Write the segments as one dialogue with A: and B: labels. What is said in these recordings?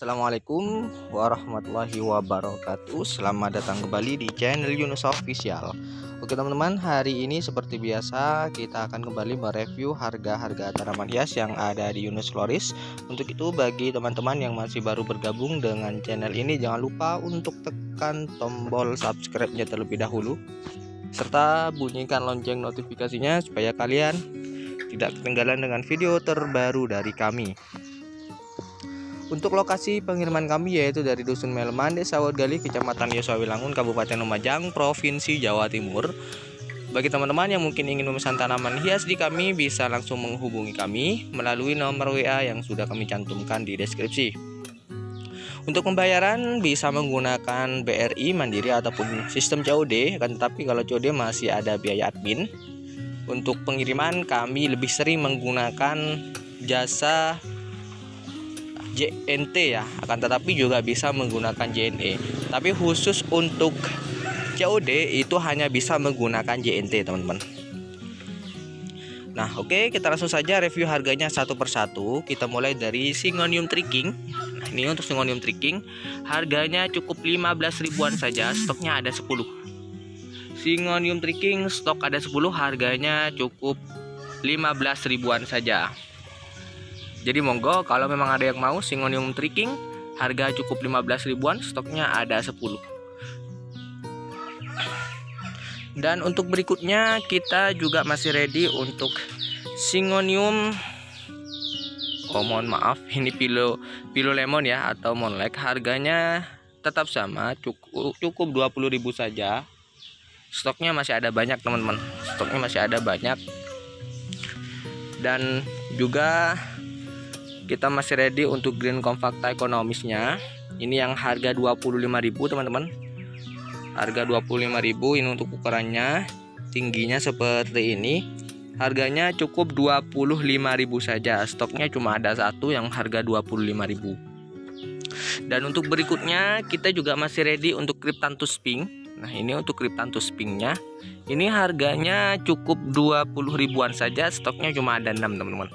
A: Assalamualaikum warahmatullahi wabarakatuh. Selamat datang kembali di channel Yunus Official. Oke teman-teman, hari ini seperti biasa kita akan kembali mereview harga-harga tanaman hias yang ada di Yunus Florist. Untuk itu bagi teman-teman yang masih baru bergabung dengan channel ini, jangan lupa untuk tekan tombol subscribe-nya terlebih dahulu, serta bunyikan lonceng notifikasinya supaya kalian tidak ketinggalan dengan video terbaru dari kami. Untuk lokasi pengiriman kami yaitu dari Dusun Melman, Desa Wodgali, Kecamatan Yosawilangun, Kabupaten Lumajang, Provinsi Jawa Timur. Bagi teman-teman yang mungkin ingin memesan tanaman hias di kami, bisa langsung menghubungi kami melalui nomor WA yang sudah kami cantumkan di deskripsi. Untuk pembayaran bisa menggunakan BRI, Mandiri ataupun sistem COD, kan, tetapi kalau COD masih ada biaya admin. Untuk pengiriman kami lebih sering menggunakan jasa JNT ya, akan tetapi juga bisa menggunakan JNE. Tapi khusus untuk COD itu hanya bisa menggunakan JNT teman-teman. Nah oke, kita langsung saja review harganya satu persatu. Kita mulai dari Syngonium Triking. Nah, ini untuk Syngonium Triking harganya cukup 15 ribuan saja, stoknya ada 10. Syngonium Triking stok ada 10, harganya cukup 15 ribuan saja. Jadi monggo kalau memang ada yang mau Syngonium Triking, harga cukup 15 ribuan, stoknya ada 10. Dan untuk berikutnya kita juga masih ready untuk Syngonium, mohon maaf ini Philo Lemon ya, atau Monlek. Harganya tetap sama, cukup 20.000 saja. Stoknya masih ada banyak teman-teman, stoknya masih ada banyak. Dan juga kita masih ready untuk Green Compacta ekonomisnya. Ini yang harga 25.000 teman-teman. Harga 25.000 ini untuk ukurannya, tingginya seperti ini. Harganya cukup 25.000 saja. Stoknya cuma ada satu yang harga 25.000. Dan untuk berikutnya kita juga masih ready untuk Cryptanthus Pink. Nah, ini untuk Cryptanthus Pinknya. Ini harganya cukup 20 ribuan saja. Stoknya cuma ada 6 teman-teman.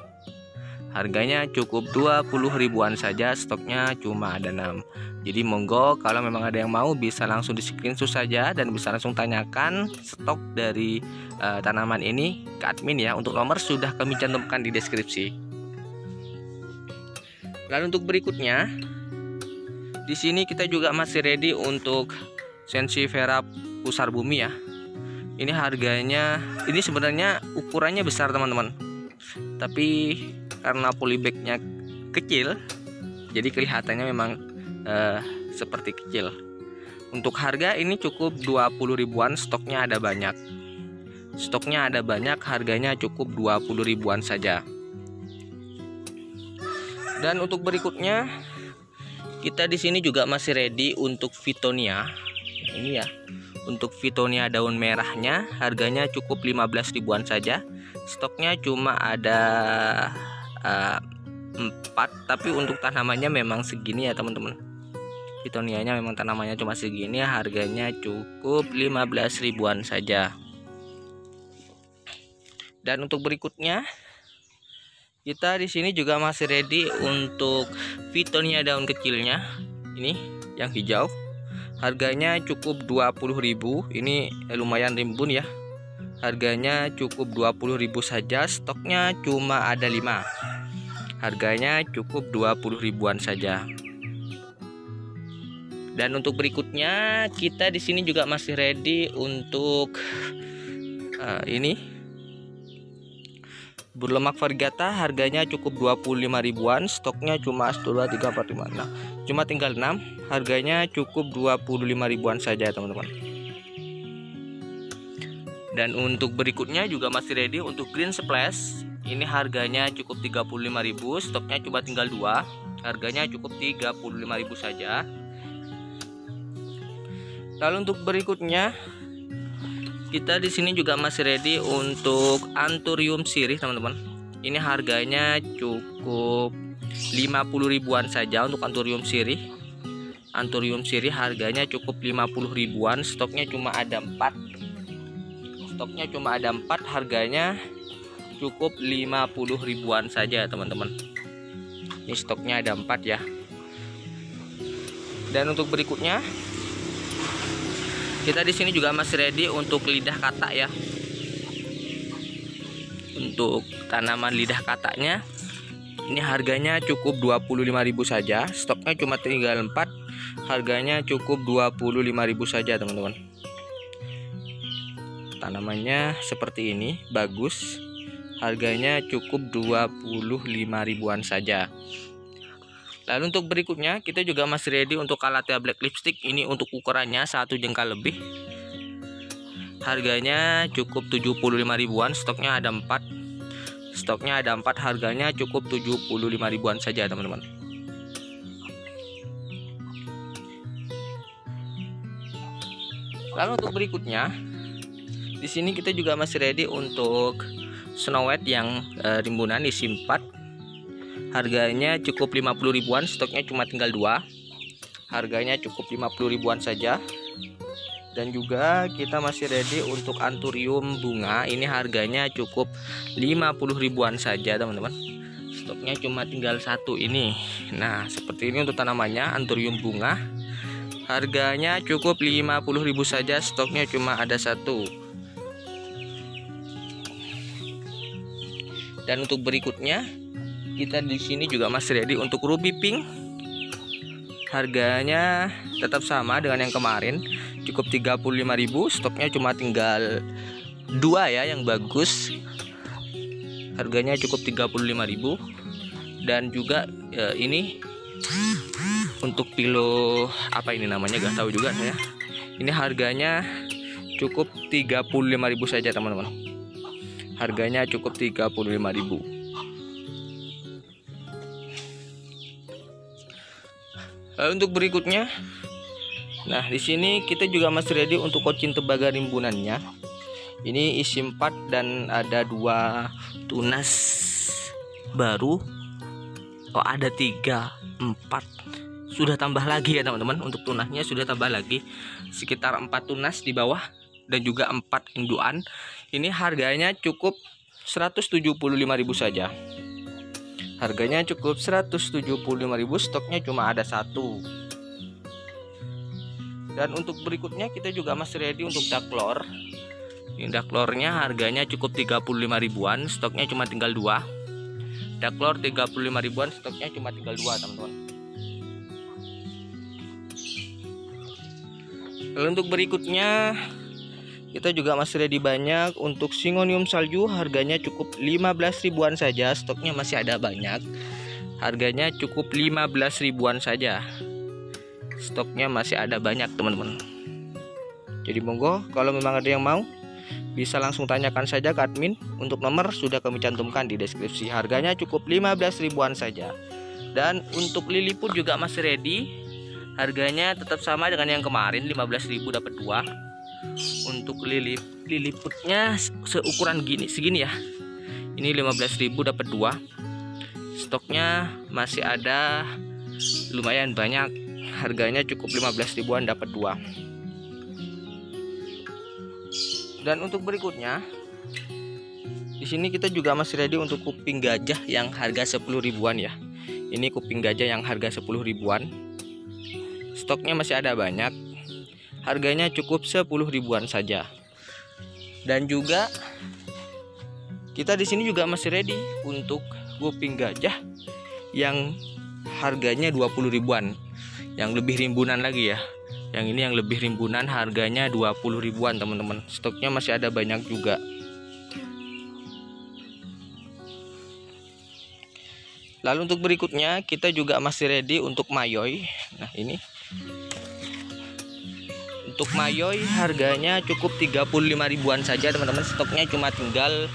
A: Harganya cukup 20 ribuan saja, stoknya cuma ada 6. Jadi monggo kalau memang ada yang mau bisa langsung di screenshot saja dan bisa langsung tanyakan stok dari tanaman ini ke admin ya. Untuk nomor sudah kami cantumkan di deskripsi. Lalu untuk berikutnya di sini kita juga masih ready untuk Sensifera Pusar Bumi ya. Ini harganya, ini sebenarnya ukurannya besar teman-teman, tapi karena polybagnya kecil jadi kelihatannya memang seperti kecil. Untuk harga ini cukup 20 ribuan, stoknya ada banyak. Stoknya ada banyak, harganya cukup 20 ribuan saja. Dan untuk berikutnya kita di sini juga masih ready untuk Fittonia. Ini ya, untuk Fittonia daun merahnya harganya cukup 15 ribuan saja. Stoknya cuma ada 4, tapi untuk tanamannya memang segini ya teman-teman. Fittonianya memang tanamannya cuma segini, harganya cukup 15 ribuan saja. Dan untuk berikutnya kita di sini juga masih ready untuk Fittonia daun kecilnya. Ini yang hijau. Harganya cukup 20.000. Ini lumayan rimbun ya. Harganya cukup 20.000 saja, stoknya cuma ada 5. Harganya cukup 20 ribuan saja. Dan untuk berikutnya kita di sini juga masih ready untuk ini Burlemak Variegata, harganya cukup 25 ribuan, stoknya cuma 1 2 3 4 5. Nah, cuma tinggal 6, harganya cukup 25 ribuan saja teman-teman. Dan untuk berikutnya juga masih ready untuk Green Splash. Ini harganya cukup 35.000, stoknya cuma tinggal 2. Harganya cukup 35.000 saja. Lalu untuk berikutnya kita di sini juga masih ready untuk Anthurium sirih teman-teman. Ini harganya cukup 50 ribuan saja untuk Anthurium sirih. Anthurium sirih harganya cukup 50 ribuan, stoknya cuma ada 4. Stoknya cuma ada 4, harganya cukup 50 ribuan saja teman-teman. Ini stoknya ada 4 ya. Dan untuk berikutnya, kita di sini juga masih ready untuk lidah katak ya. Untuk tanaman lidah kataknya, ini harganya cukup 25.000 saja. Stoknya cuma tinggal 4. Harganya cukup 25.000 saja teman-teman. Tanamannya seperti ini, bagus. Harganya cukup 25 ribuan saja. Lalu untuk berikutnya, kita juga masih ready untuk Calathea Black Lipstick. Ini untuk ukurannya 1 jengkal lebih. Harganya cukup 75 ribuan. Stoknya ada 4. Harganya cukup 75 ribuan saja teman-teman. Lalu untuk berikutnya, di sini kita juga masih ready untuk Snow White yang rimbunan isi 4. Harganya cukup 50 ribuan, stoknya cuma tinggal 2. Harganya cukup 50 ribuan saja. Dan juga kita masih ready untuk Anthurium bunga. Ini harganya cukup 50 ribuan saja teman-teman. Stoknya cuma tinggal 1 ini. Nah, seperti ini untuk tanamannya Anthurium bunga. Harganya cukup 50.000 saja, stoknya cuma ada 1. Dan untuk berikutnya, kita di sini juga masih ready untuk Ruby Pink. Harganya tetap sama dengan yang kemarin, cukup 35.000. Stoknya cuma tinggal 2 ya yang bagus. Harganya cukup 35.000. Dan juga ini untuk pilo apa ini namanya gak tahu juga saya. Ini harganya cukup 35.000 saja teman-teman. Harganya cukup 35.000. Lalu untuk berikutnya, nah di sini kita juga masih ready untuk Cochin Tembaga rimbunannya. Ini isi 4 dan ada 2 tunas baru. Oh, ada 3, 4. Sudah tambah lagi ya teman-teman. Untuk tunasnya sudah tambah lagi sekitar 4 tunas di bawah dan juga 4 induan. Ini harganya cukup 175.000 saja. Harganya cukup 175.000, stoknya cuma ada 1. Dan untuk berikutnya kita juga masih ready untuk Ducklor. Ini Ducklornya harganya cukup 35 ribuan, stoknya cuma tinggal 2. Ducklor 35 ribuan, stoknya cuma tinggal 2 teman-teman. Lalu untuk berikutnya, kita juga masih ready banyak untuk Syngonium salju. Harganya cukup 15 ribuan saja, stoknya masih ada banyak. Harganya cukup 15 ribuan saja, stoknya masih ada banyak teman-teman. Jadi monggo kalau memang ada yang mau, bisa langsung tanyakan saja ke admin. Untuk nomor sudah kami cantumkan di deskripsi. Harganya cukup 15 ribuan saja. Dan untuk Lilliput juga masih ready. Harganya tetap sama dengan yang kemarin, 15.000 dapat 2. Untuk Lilliputnya seukuran segini ya. Ini 15.000 dapat 2. Stoknya masih ada lumayan banyak. Harganya cukup 15 ribuan dapat 2. Dan untuk berikutnya, di sini kita juga masih ready untuk kuping gajah yang harga 10 ribuan ya. Ini kuping gajah yang harga 10 ribuan. Stoknya masih ada banyak. Harganya cukup 10 ribuan saja. Dan juga kita di sini juga masih ready untuk kuping gajah yang harganya 20 ribuan. Yang lebih rimbunan lagi ya. Yang ini yang lebih rimbunan, harganya 20 ribuan teman-teman. Stoknya masih ada banyak juga. Lalu untuk berikutnya kita juga masih ready untuk Mayoi. Nah ini untuk Mayoi harganya cukup 35 ribuan saja teman-teman. Stoknya cuma tinggal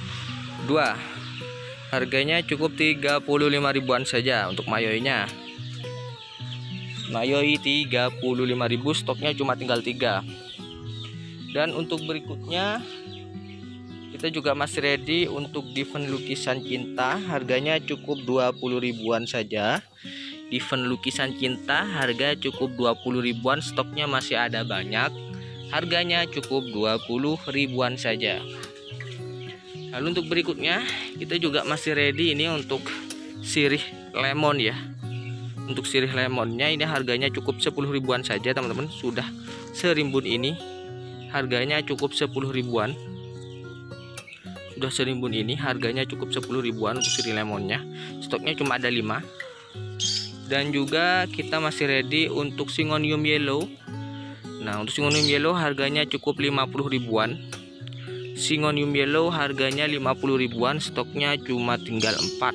A: 2. Harganya cukup 35 ribuan saja untuk Mayoi-nya. Mayoi 35.000, stoknya cuma tinggal 3. Dan untuk berikutnya kita juga masih ready untuk Diven lukisan cinta. Harganya cukup 20 ribuan saja. Diven lukisan cinta harga cukup 20 ribuan, stoknya masih ada banyak. Harganya cukup 20 ribuan saja. Lalu untuk berikutnya kita juga masih ready ini untuk sirih lemon ya. Untuk sirih lemonnya ini harganya cukup 10 ribuan saja teman-teman. Sudah serimbun ini harganya cukup 10 ribuan. Sudah serimbun ini harganya cukup 10 ribuan untuk sirih lemonnya. Stoknya cuma ada 5. Dan juga kita masih ready untuk Syngonium yellow. Nah, untuk Syngonium yellow harganya cukup 50 ribuan. Syngonium yellow harganya 50 ribuan, stoknya cuma tinggal 4.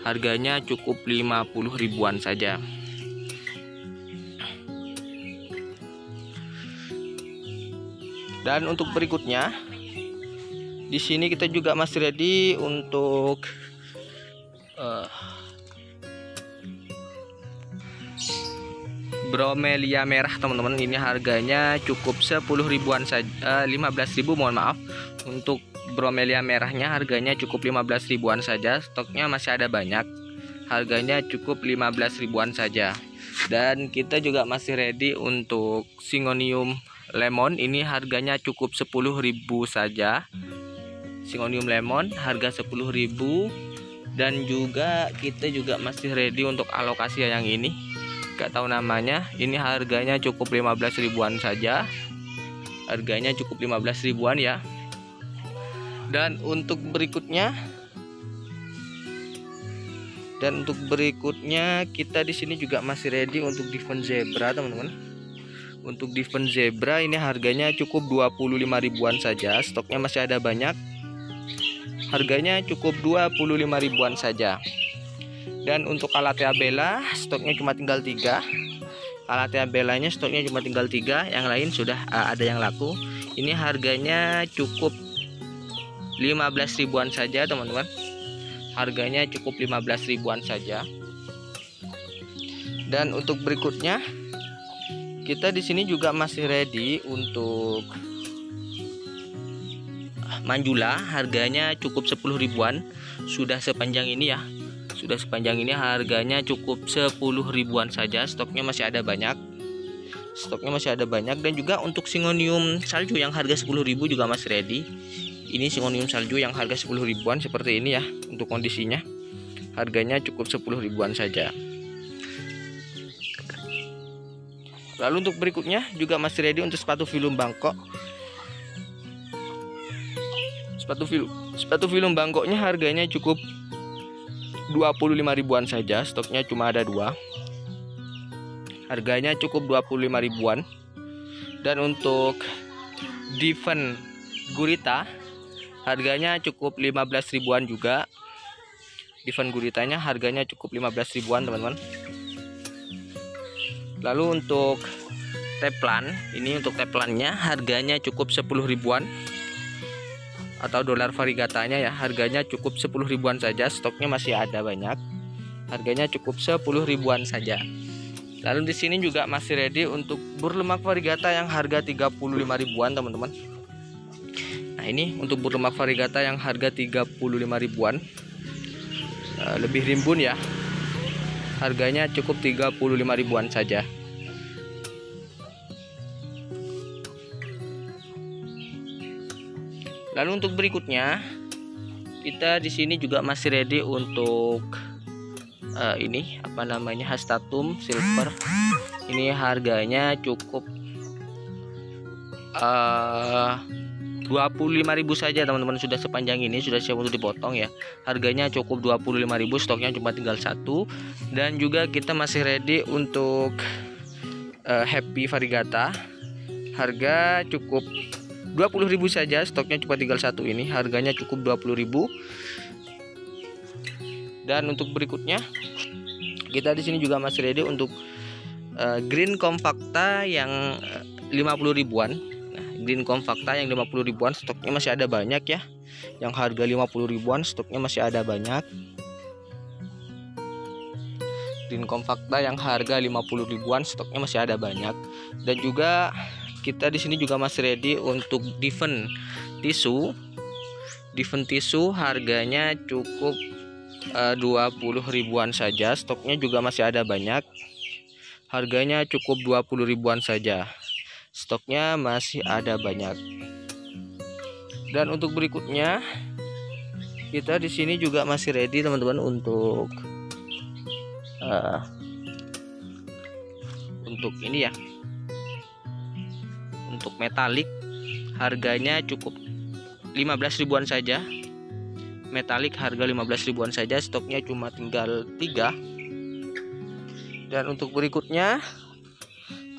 A: Harganya cukup 50 ribuan saja. Dan untuk berikutnya, di sini kita juga masih ready untuk bromelia merah teman-teman. Ini harganya cukup 10 ribuan saja, 15.000 mohon maaf. Untuk bromelia merahnya harganya cukup 15 ribuan saja. Stoknya masih ada banyak. Harganya cukup 15 ribuan saja. Dan kita juga masih ready untuk Syngonium lemon. Ini harganya cukup 10.000 saja. Syngonium lemon harga 10.000. Dan juga kita juga masih ready untuk alokasia yang ini. Gak tahu namanya. Ini harganya cukup 15 ribuan saja. Harganya cukup 15 ribuan ya. Dan untuk berikutnya kita di sini juga masih ready untuk Devon Zebra teman-teman. Untuk Devon Zebra ini harganya cukup 25 ribuan saja. Stoknya masih ada banyak. Harganya cukup 25 ribuan saja. Dan untuk Calathea bella stoknya cuma tinggal 3. Calathea bellanya stoknya cuma tinggal 3. Yang lain sudah ada yang laku. Ini harganya cukup 15 ribuan saja teman-teman. Harganya cukup 15 ribuan saja. Dan untuk berikutnya kita di sini juga masih ready untuk Manjula. Harganya cukup 10 ribuan. Sudah sepanjang ini ya. Sudah sepanjang ini harganya cukup 10 ribuan saja. Stoknya masih ada banyak. Dan juga untuk Syngonium salju yang harga 10.000 juga masih ready. Ini Syngonium salju yang harga 10 ribuan seperti ini ya. Untuk kondisinya harganya cukup 10 ribuan saja. Lalu untuk berikutnya juga masih ready untuk sepatu Phylum Bangkok. Sepatu Phylum Bangkoknya harganya cukup 25 ribuan saja. Stoknya cuma ada 2. Harganya cukup 25 ribuan. Dan untuk Devon Gurita harganya cukup 15 ribuan juga. Devon Guritanya harganya cukup 15 ribuan teman-teman. Lalu untuk Teplan, ini untuk Teplannya harganya cukup 10 ribuan. Atau dolar varigatanya ya, harganya cukup 10 ribuan saja. Stoknya masih ada banyak. Harganya cukup 10 ribuan saja. Lalu di sini juga masih ready untuk burlemak varigata yang harga 35 ribuan teman-teman. Nah, ini untuk burlemak varigata yang harga 35 ribuan. Lebih rimbun ya. Harganya cukup 35 ribuan saja. Lalu untuk berikutnya kita di sini juga masih ready untuk ini apa namanya, Hastatum silver. Ini harganya cukup 25.000 saja teman-teman. Sudah sepanjang ini sudah siap untuk dipotong ya. Harganya cukup 25.000. Stoknya cuma tinggal 1. Dan juga kita masih ready untuk Happy Varigata. Harga cukup 20.000 saja. Stoknya cuma tinggal 1 ini. Harganya cukup 20.000. Dan untuk berikutnya kita di sini juga masih ready untuk Green Compacta yang 50 ribuan. Green Compacta yang 50 ribuan stoknya masih ada banyak ya. Yang harga 50 ribuan stoknya masih ada banyak. Green Compacta yang harga 50 ribuan stoknya masih ada banyak. Dan juga kita di sini juga masih ready untuk Devon Tissue. Devon Tissue harganya cukup 20 ribuan saja. Stoknya juga masih ada banyak. Harganya cukup 20 ribuan saja. Stoknya masih ada banyak. Dan untuk berikutnya kita di sini juga masih ready teman-teman untuk untuk ini ya, untuk metalik harganya cukup 15 ribuan saja. Metalik harga 15 ribuan saja, stoknya cuma tinggal 3. Dan untuk berikutnya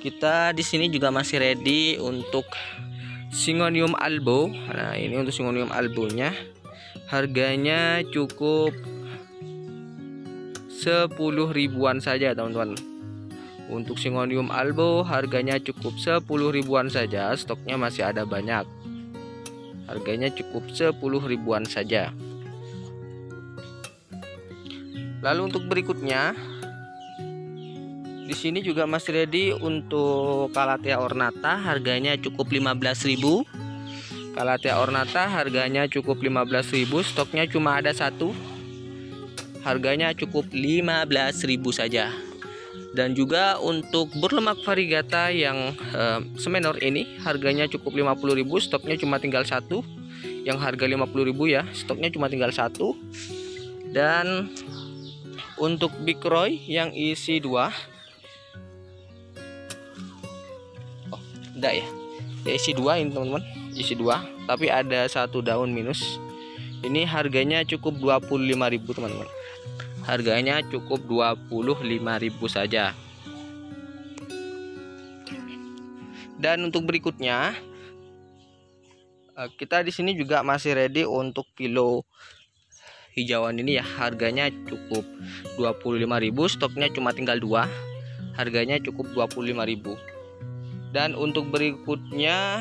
A: kita di sini juga masih ready untuk Syngonium albo. Nah, ini untuk Syngonium albonya harganya cukup 10 ribuan saja, teman-teman. Untuk Syngonium albo harganya cukup 10 ribuan saja, stoknya masih ada banyak. Harganya cukup 10 ribuan saja. Lalu untuk berikutnya di sini juga masih ready untuk Calathea ornata, harganya cukup 15.000. Calathea ornata harganya cukup 15.000, stoknya cuma ada 1. Harganya cukup 15.000 saja. Dan juga untuk berlemak variegata yang semenor ini harganya cukup 50.000, stoknya cuma tinggal 1. Yang harga 50.000 ya, stoknya cuma tinggal 1. Dan untuk Big Roy yang isi 2, enggak ya, isi 2 ini teman-teman, isi 2 tapi ada 1 daun minus. Ini harganya cukup 25.000 teman-teman. Harganya cukup 25.000 saja. Dan untuk berikutnya kita di sini juga masih ready untuk kilo hijauan ini ya, harganya cukup 25.000, stoknya cuma tinggal 2. Harganya cukup 25.000. Dan untuk berikutnya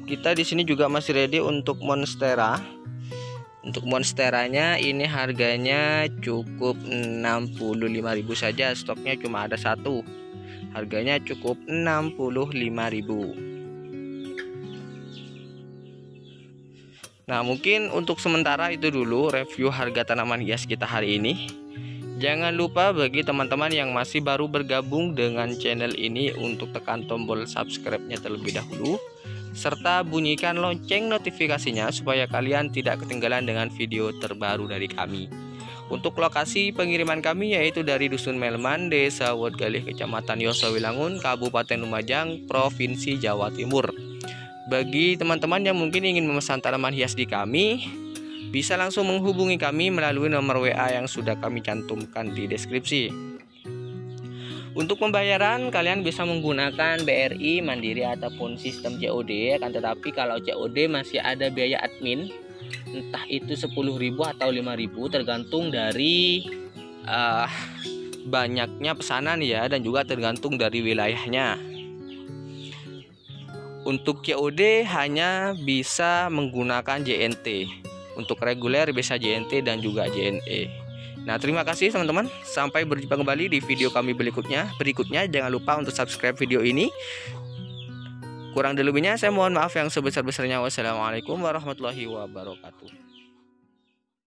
A: kita di sini juga masih ready untuk monstera. Untuk monsteranya ini harganya cukup 65.000 saja, stoknya cuma ada 1. Harganya cukup 65.000. Nah, mungkin untuk sementara itu dulu review harga tanaman hias kita hari ini. Jangan lupa bagi teman-teman yang masih baru bergabung dengan channel ini untuk tekan tombol subscribe-nya terlebih dahulu, serta bunyikan lonceng notifikasinya supaya kalian tidak ketinggalan dengan video terbaru dari kami. Untuk lokasi pengiriman kami yaitu dari Dusun Melman, Desa Wodgalih, Kecamatan Yosowilangun, Kabupaten Lumajang, Provinsi Jawa Timur. Bagi teman-teman yang mungkin ingin memesan tanaman hias di kami, bisa langsung menghubungi kami melalui nomor WA yang sudah kami cantumkan di deskripsi. Untuk pembayaran kalian bisa menggunakan BRI, Mandiri ataupun sistem COD. Akan tetapi kalau COD masih ada biaya admin, entah itu 10.000 atau 5.000 tergantung dari banyaknya pesanan ya, dan juga tergantung dari wilayahnya. Untuk COD hanya bisa menggunakan JNT. Untuk reguler bisa JNT dan juga JNE. Nah, terima kasih teman-teman. Sampai berjumpa kembali di video kami berikutnya. Jangan lupa untuk subscribe video ini. Kurang lebihnya saya mohon maaf yang sebesar-besarnya. Wassalamualaikum warahmatullahi wabarakatuh.